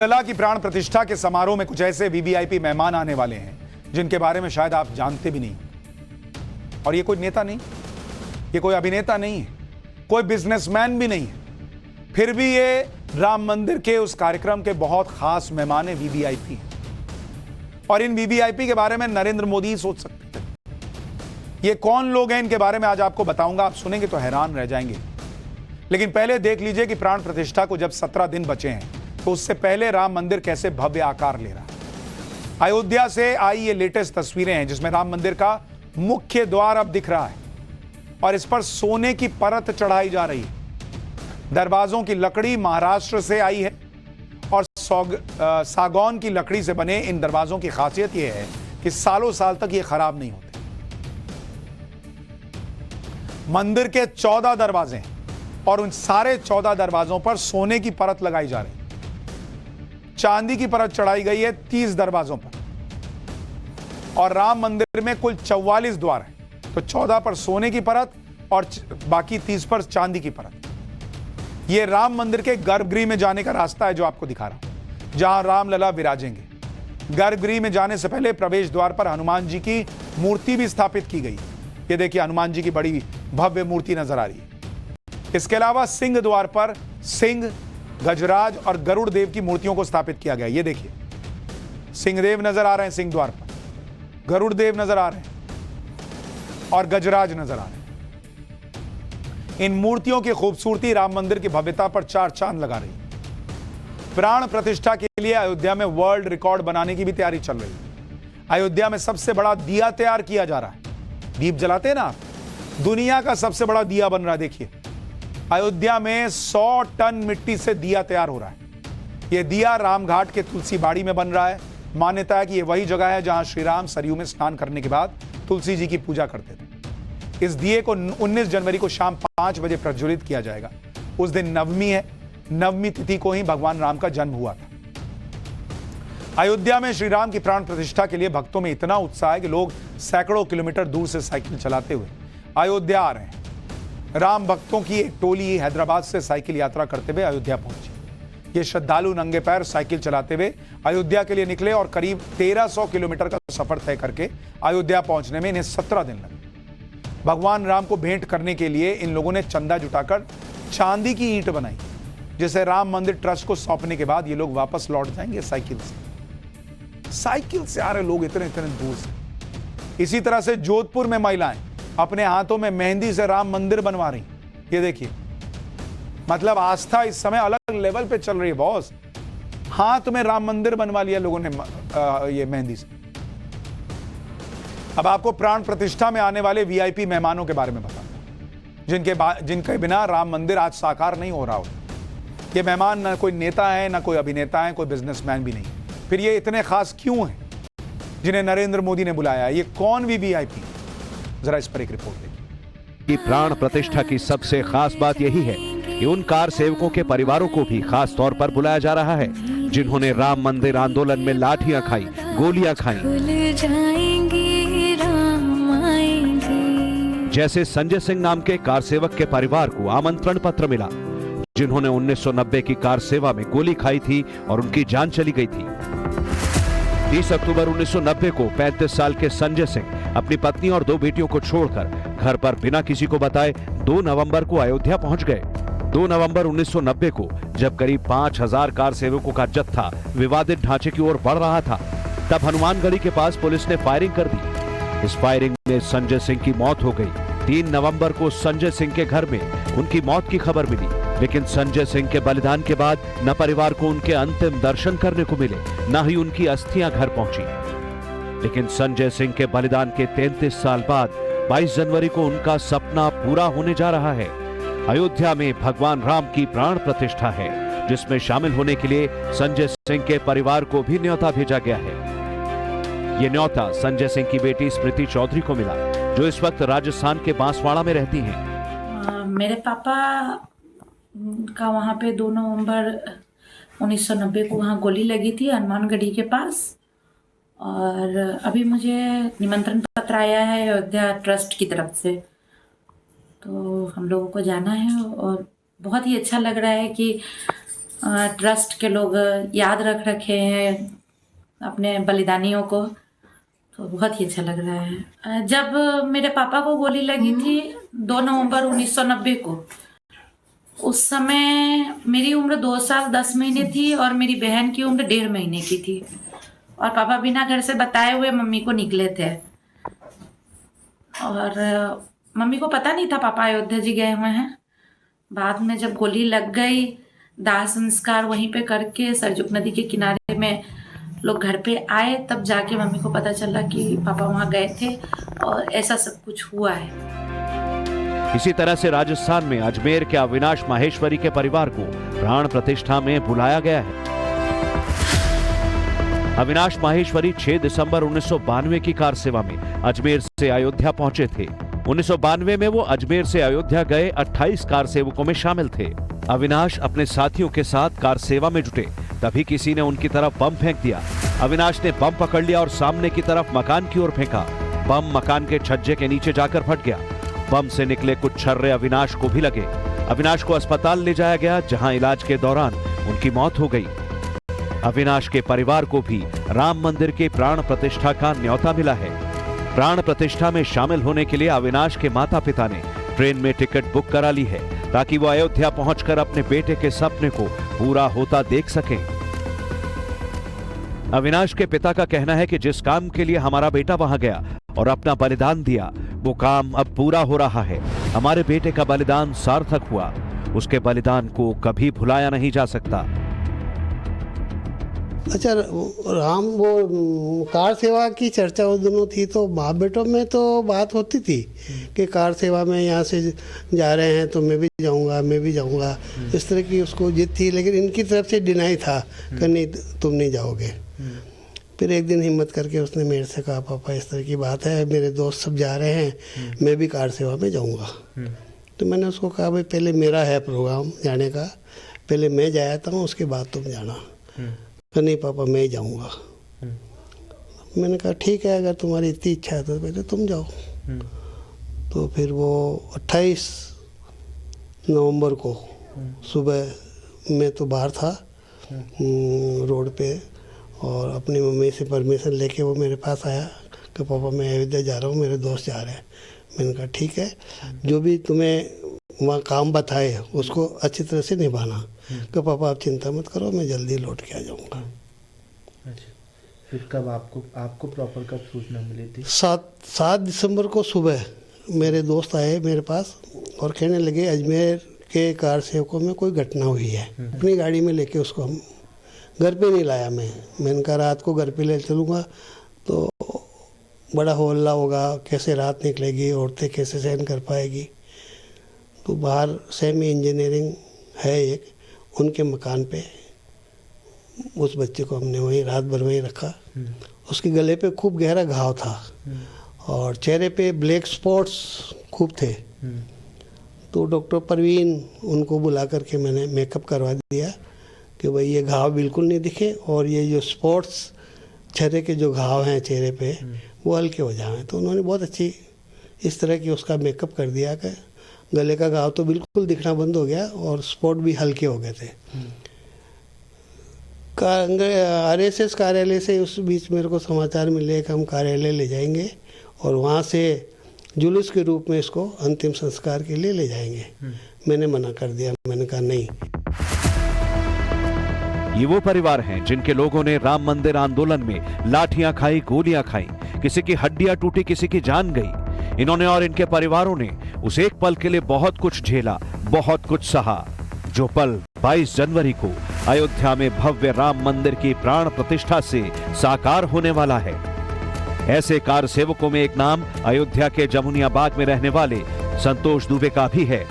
लला की प्राण प्रतिष्ठा के समारोह में कुछ ऐसे वीवीआईपी मेहमान आने वाले हैं जिनके बारे में शायद आप जानते भी नहीं। और ये कोई नेता नहीं, ये कोई अभिनेता नहीं है, कोई बिजनेसमैन भी नहीं है, फिर भी ये राम मंदिर के उस कार्यक्रम के बहुत खास मेहमान है, वीवीआईपी। और इन वीवीआईपी के बारे में नरेंद्र मोदी ही सोच सकते थे। ये कौन लोग हैं, इनके बारे में आज आपको बताऊंगा। आप सुनेंगे तो हैरान रह जाएंगे। लेकिन पहले देख लीजिए कि प्राण प्रतिष्ठा को जब 17 दिन बचे हैं तो उससे पहले राम मंदिर कैसे भव्य आकार ले रहा है। अयोध्या से आई ये लेटेस्ट तस्वीरें हैं जिसमें राम मंदिर का मुख्य द्वार अब दिख रहा है और इस पर सोने की परत चढ़ाई जा रही है। दरवाजों की लकड़ी महाराष्ट्र से आई है और सागौन की लकड़ी से बने इन दरवाजों की खासियत यह है कि सालों साल तक ये खराब नहीं होते। मंदिर के 14 दरवाजे हैं और उन सारे 14 दरवाजों पर सोने की परत लगाई जा रही है। चांदी की परत चढ़ाई गई है 30 दरवाजों पर और राम मंदिर में कुल 44 द्वार हैं। तो 14 पर सोने की परत और बाकी 30 पर चांदी की परत। यह राम मंदिर के गर्भगृह में जाने का रास्ता है जो आपको दिखा रहा हूं, जहां राम लला विराजेंगे। गर्भगृह में जाने से पहले प्रवेश द्वार पर हनुमान जी की मूर्ति भी स्थापित की गई। ये देखिए, हनुमान जी की बड़ी भव्य मूर्ति नजर आ रही है। इसके अलावा सिंह द्वार पर सिंह, गजराज और गरुड़ देव की मूर्तियों को स्थापित किया गया। ये देखिए, सिंहदेव नजर आ रहे हैं सिंह द्वार पर, गरुड़ देव नजर आ रहे हैं और गजराज नजर आ रहे हैं। इन मूर्तियों की खूबसूरती राम मंदिर की भव्यता पर 4 चांद लगा रही है। प्राण प्रतिष्ठा के लिए अयोध्या में वर्ल्ड रिकॉर्ड बनाने की भी तैयारी चल रही है। अयोध्या में सबसे बड़ा दिया तैयार किया जा रहा है। दीप जलाते हैं ना आप, दुनिया का सबसे बड़ा दिया बन रहा है। देखिए, अयोध्या में 100 टन मिट्टी से दिया तैयार हो रहा है। यह दिया रामघाट के तुलसी बाड़ी में बन रहा है। मान्यता है कि यह वही जगह है जहां श्री राम सरयू में स्नान करने के बाद तुलसी जी की पूजा करते थे। इस दिए को 19 जनवरी को शाम 5 बजे प्रज्वलित किया जाएगा। उस दिन नवमी है। नवमी तिथि को ही भगवान राम का जन्म हुआ था। अयोध्या में श्री राम की प्राण प्रतिष्ठा के लिए भक्तों में इतना उत्साह है कि लोग सैकड़ों किलोमीटर दूर से साइकिल चलाते हुए अयोध्या आ रहे हैं। राम भक्तों की एक टोली हैदराबाद से साइकिल यात्रा करते हुए अयोध्या पहुंची। ये श्रद्धालु नंगे पैर साइकिल चलाते हुए अयोध्या के लिए निकले और करीब 1300 किलोमीटर का सफर तय करके अयोध्या पहुंचने में इन्हें 17 दिन लगे। भगवान राम को भेंट करने के लिए इन लोगों ने चंदा जुटाकर चांदी की ईंट बनाई, जिसे राम मंदिर ट्रस्ट को सौंपने के बाद ये लोग वापस लौट जाएंगे साइकिल से। साइकिल से आ रहे लोग इतने दूर से। इसी तरह से जोधपुर में महिलाएं अपने हाथों में मेहंदी से राम मंदिर बनवा रही। ये देखिए, मतलब आस्था इस समय अलग लेवल पे चल रही है बॉस। हाथ में राम मंदिर बनवा लिया लोगों ने ये मेहंदी से। अब आपको प्राण प्रतिष्ठा में आने वाले वीआईपी मेहमानों के बारे में बताऊंगा जिनके बिना राम मंदिर आज साकार नहीं हो रहा हो। ये मेहमान ना कोई नेता है, ना कोई अभिनेता है, कोई बिजनेसमैन भी नहीं। फिर ये इतने खास क्यों हैं जिन्हें नरेंद्र मोदी ने बुलाया? ये कौन वीवीआईपी? जरा इस पर एक रिपोर्ट देखिए। प्राण प्रतिष्ठा की सबसे खास बात यही है कि उन कार सेवकों के परिवारों को भी खास तौर पर बुलाया जा रहा है जिन्होंने राम मंदिर आंदोलन में लाठियां खाई, गोलियां खाई। जैसे संजय सिंह नाम के कार सेवक के परिवार को आमंत्रण पत्र मिला, जिन्होंने 1990 की कार सेवा में गोली खाई थी और उनकी जान चली गई थी। 30 अक्टूबर 1990 को 35 साल के संजय सिंह अपनी पत्नी और 2 बेटियों को छोड़कर घर पर बिना किसी को बताए 2 नवंबर को अयोध्या पहुंच गए। 2 नवंबर 1990 को जब करीब 5000 कार सेवकों का जत्था विवादित ढांचे की ओर बढ़ रहा था, तब हनुमानगढ़ी के पास पुलिस ने फायरिंग कर दी। इस फायरिंग में संजय सिंह की मौत हो गई। 3 नवंबर को संजय सिंह के घर में उनकी मौत की खबर मिली, लेकिन संजय सिंह के बलिदान के बाद न परिवार को उनके अंतिम दर्शन करने को मिले, न ही उनकी अस्थियां घर पहुंची। लेकिन संजय सिंह के बलिदान के 33 साल बाद 22 जनवरी को उनका सपना पूरा होने जा रहा है। अयोध्या में भगवान राम की प्राण प्रतिष्ठा है, जिसमें शामिल होने के लिए संजय सिंह के परिवार को भी न्योता भेजा गया है। ये न्योता संजय सिंह की बेटी स्मृति चौधरी को मिला, जो इस वक्त राजस्थान के बांसवाड़ा में रहती हैं। मेरे पापा का वहाँ पे 2 नवंबर 1990 को वहाँ गोली लगी थी हनुमानगढ़ी के पास। और अभी मुझे निमंत्रण पत्र आया है अयोध्या ट्रस्ट की तरफ से, तो हम लोगों को जाना है और बहुत ही अच्छा लग रहा है कि ट्रस्ट के लोग याद रख रखे हैं अपने बलिदानियों को, तो बहुत ही अच्छा लग रहा है। जब मेरे पापा को गोली लगी थी 2 नवंबर 1990 को, उस समय मेरी उम्र 2 साल 10 महीने थी और मेरी बहन की उम्र 1.5 महीने की थी, और पापा बिना घर से बताए हुए मम्मी को निकले थे। और मम्मी को पता नहीं था पापा अयोध्या जी गए हुए हैं। बाद में जब गोली लग गई, दाह संस्कार वहीं पे करके सरजुग नदी के किनारे में लोग घर पे आए, तब जाके मम्मी को पता चला कि पापा वहाँ गए थे और ऐसा सब कुछ हुआ है। इसी तरह से राजस्थान में अजमेर के अविनाश माहेश्वरी के परिवार को प्राण प्रतिष्ठा में बुलाया गया है। अविनाश माहेश्वरी 6 दिसंबर 1992 की कार सेवा में अजमेर से अयोध्या पहुंचे थे। 1992 में वो अजमेर से अयोध्या गए 28 कार सेवकों में शामिल थे। अविनाश अपने साथियों के साथ कार सेवा में जुटे, तभी किसी ने उनकी तरफ बम फेंक दिया। अविनाश ने बम पकड़ लिया और सामने की तरफ मकान की ओर फेंका। बम मकान के छज्जे के नीचे जाकर फट गया। बम से निकले कुछ छर्रे अविनाश को भी लगे। अविनाश को अस्पताल ले जाया गया, जहां इलाज के दौरान उनकी मौत हो गई। अविनाश के परिवार को भी राम मंदिर के प्राण प्रतिष्ठा का न्योता मिला है। प्राण प्रतिष्ठा में शामिल होने के लिए अविनाश के माता पिता ने ट्रेन में टिकट बुक करा ली है, ताकि वो अयोध्या पहुंचकर अपने बेटे के सपने को पूरा होता देख सकें। अविनाश के पिता का कहना है कि जिस काम के लिए हमारा बेटा वहां गया और अपना बलिदान दिया, वो काम अब पूरा हो रहा है। हमारे बेटे का बलिदान सार्थक हुआ। उसके बलिदान को कभी भुलाया नहीं जा सकता। अच्छा, राम वो कार सेवा की चर्चा उस दिनों थी, तो बाप बेटों में तो बात होती थी कि कार सेवा में यहाँ से जा रहे हैं तो मैं भी जाऊँगा, इस तरह की उसको जिद थी। लेकिन इनकी तरफ से डिनाई था कि नहीं, तुम नहीं जाओगे। फिर एक दिन हिम्मत करके उसने मेरे से कहा, पापा इस तरह की बात है, मेरे दोस्त सब जा रहे हैं, मैं भी कार सेवा में जाऊँगा। तो मैंने उसको कहा, भाई पहले मेरा है प्रोग्राम जाने का, पहले मैं जाता हूँ, उसके बाद तुम जाना। तो नहीं पापा, मैं ही जाऊँगा। मैंने कहा ठीक है, अगर तुम्हारी इतनी इच्छा है तो पहले तुम जाओ। तो फिर वो 28 नवंबर को सुबह मैं तो बाहर था रोड पे, और अपनी मम्मी से परमिशन लेके वो मेरे पास आया कि पापा मैं अयोध्या जा रहा हूँ, मेरे दोस्त जा रहे हैं। मैंने कहा ठीक है, जो भी तुम्हें वहाँ काम बताए उसको अच्छी तरह से निभाना। कि पापा आप चिंता मत करो, मैं जल्दी लौट के आ जाऊँगा। अच्छा, फिर कब आपको प्रॉपर कब सूचना मिली थी? 7 दिसंबर को सुबह मेरे दोस्त आए मेरे पास और कहने लगे अजमेर के कार सेवकों में कोई घटना हुई है। अपनी गाड़ी में लेके उसको हम घर पे नहीं लाया। मैंने कहा रात को घर पे ले चलूँगा तो बड़ा हल्ला होगा, कैसे रात निकलेगी, औरतें कैसे सहन कर पाएगी। तो बाहर सेमी इंजीनियरिंग है एक, उनके मकान पे उस बच्चे को हमने वहीं रात भर वहीं रखा। उसके गले पे खूब गहरा घाव था और चेहरे पे ब्लैक स्पॉट्स खूब थे। तो डॉक्टर परवीन उनको बुला करके मैंने मेकअप करवा दिया कि भाई ये घाव बिल्कुल नहीं दिखे और ये जो स्पॉट्स चेहरे के जो घाव हैं चेहरे पे वो हल्के हो जाएं। तो उन्होंने बहुत अच्छी इस तरह की उसका मेकअप कर दिया कि गले का घाव तो बिल्कुल दिखना बंद हो गया और स्पॉट भी हल्के हो गए थे। RSS कार्यालय से उस बीच मेरे को समाचार मिले कि हम कार्यालय ले जाएंगे और वहाँ से जुलूस के रूप में इसको अंतिम संस्कार के लिए ले जाएंगे। मैंने मना कर दिया, मैंने कहा नहीं। ये वो परिवार हैं जिनके लोगों ने राम मंदिर आंदोलन में लाठियां खाई, गोलियां खाई, किसी की हड्डियां टूटी, किसी की जान गई। इन्होंने और इनके परिवारों ने उस एक पल के लिए बहुत कुछ झेला, बहुत कुछ सहा, जो पल 22 जनवरी को अयोध्या में भव्य राम मंदिर की प्राण प्रतिष्ठा से साकार होने वाला है। ऐसे कार सेवकों में एक नाम अयोध्या के जमुनिया बाग में रहने वाले संतोष दुबे का भी है।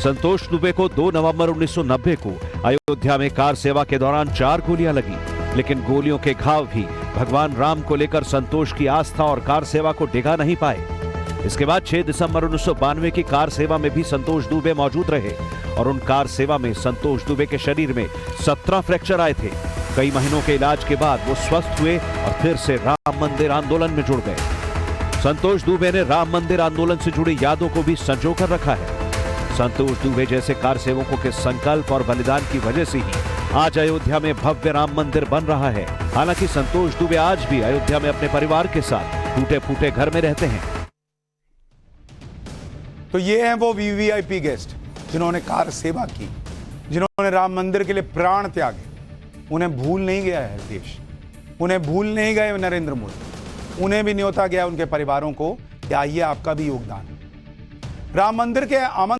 संतोष दुबे को 2 नवंबर 1990 को अयोध्या में कार सेवा के दौरान 4 गोलियां लगी, लेकिन गोलियों के घाव भी भगवान राम को लेकर संतोष की आस्था और कार सेवा को डिगा नहीं पाए। इसके बाद 6 दिसंबर 1992 की कार सेवा में भी संतोष दुबे मौजूद रहे और उन कार सेवा में संतोष दुबे के शरीर में 17 फ्रैक्चर आए थे। कई महीनों के इलाज के बाद वो स्वस्थ हुए और फिर से राम मंदिर आंदोलन में जुड़ गए। संतोष दुबे ने राम मंदिर आंदोलन से जुड़ी यादों को भी संजो कर रखा है। संतोष दुबे जैसे कार सेवकों के संकल्प और बलिदान की वजह से ही आज अयोध्या में भव्य राम मंदिर बन रहा है। हालांकि संतोष दुबे आज भी अयोध्या में अपने परिवार के साथ टूटे फूटे घर में रहते हैं। तो ये हैं वो वीवीआईपी गेस्ट जिन्होंने कार सेवा की, जिन्होंने राम मंदिर के लिए प्राण त्यागे। उन्हें भूल नहीं गया है देश, उन्हें भूल नहीं गए नरेंद्र मोदी, उन्हें भी न्योता गया उनके परिवारों को कि आइए आपका भी योगदान है। राम मंदिर के